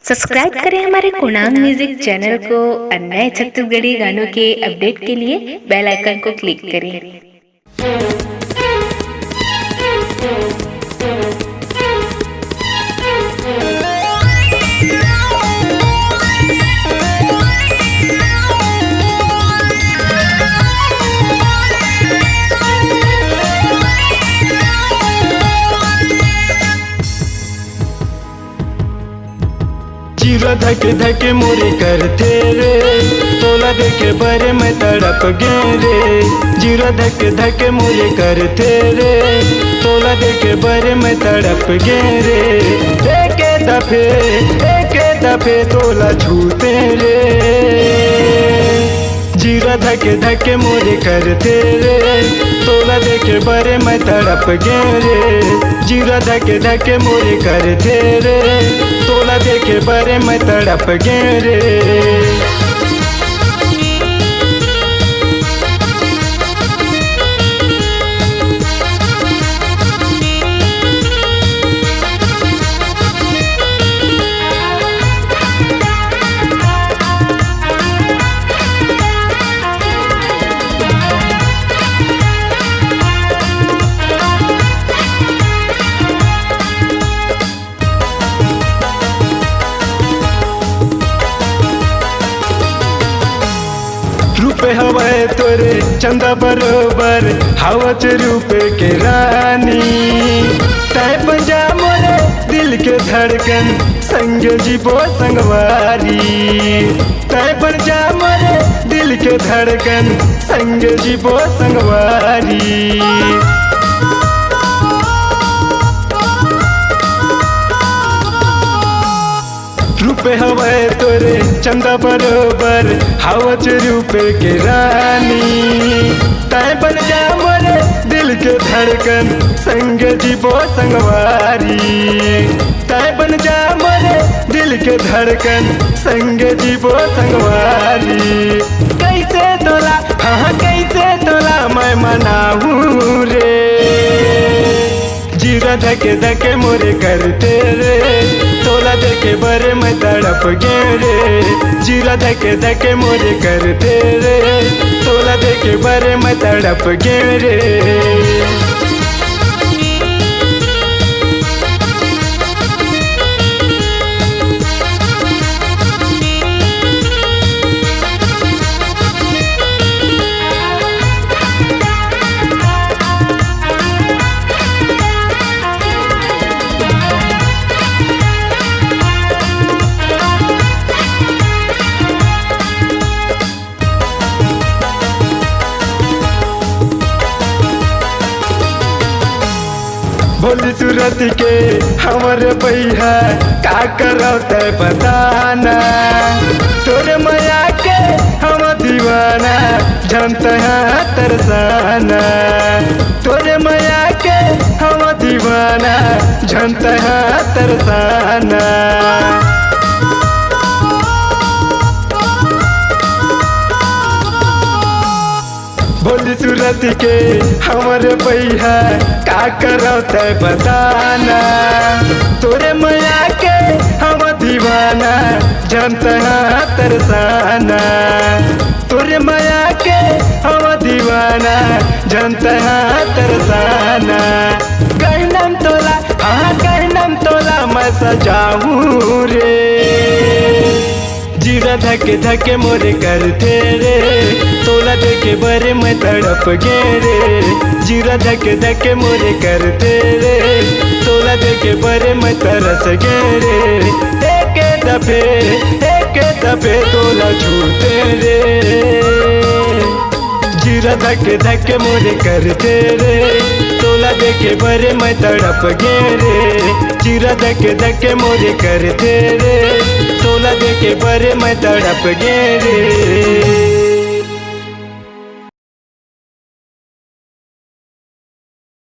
Subscribe करें हमारे कुणांग music channel को और नए छत्तीसगढ़ी गानों के अपडेट के लिए बेल आइकन को क्लिक करें। जीरो धके धके मोरे करते रे, तोला देखे बरे मैं तड़प गे रे। जीरो धके धके मोरे करते रे, तोला देखे बरे मैं तड़प गे रे। एक दफे तोला छूते रे। जीरो धके धके मोरे करते रे, तोला देखे बरे मैं तड़प गे रे। जीरो धके धके मोरे करते रे, तोला देखे बरे मैं तड़प गे रे। रूपे हवाए तोरे चंदा बरोबर हवच रूपे के रानी। तय पंजा मोरे दिल के धड़कन संग जीवो संगवारी। तय पंजा मोरे दिल के धड़कन संग जीवो संगवारी। रूपे हवाए तोरे चंदा बरोबर हवच रूपे के रानी। तय बन जा मोरे दिल के धड़कन संग जीवो संगवारी। तय बन जा मोरे दिल के धड़कन संग जीवो संगवारी। कैसे तोला हाँ कैसे तोला मैं मनाऊं रे। जीरो धके धके मोरे करते रे, तोला देखे बरे मैं तड़प गे रे। जीरो धके धके मोरे करते रे, तोला देखे बरे मैं तड़प गे रे। भोली सूरत के हमारे भैया का करो तय बताना। तोरे माया के हम दीवाना जानते हैं तरसाना। तोरे माया के हम दीवाना जानते हैं तरसाना। भोली सूरत के हमारे भैया का करो तय बताना। तोरे माया के हम दीवाना जानते हैं तरसाना। तोरे माया के हम दीवाना जानते हैं तरसाना। गहनम तोला हाँ गहनम तोला मैं सजाऊं रे। जीरो धके धके मोरे करते रे, तोला देखे बरे मैं तड़प गे रे। जीरो धके धके मोरे करते रे, तोला देखे बरे मैं तरस गे रे। एक दफे तोला छूटे रे। जीरो धके धके मोरे करते रे, तोला देखे बरे मैं तड़प गे रे। जीरो धके धके मोरे करते रे, तोला देखे बरे मैं तड़प गे रे।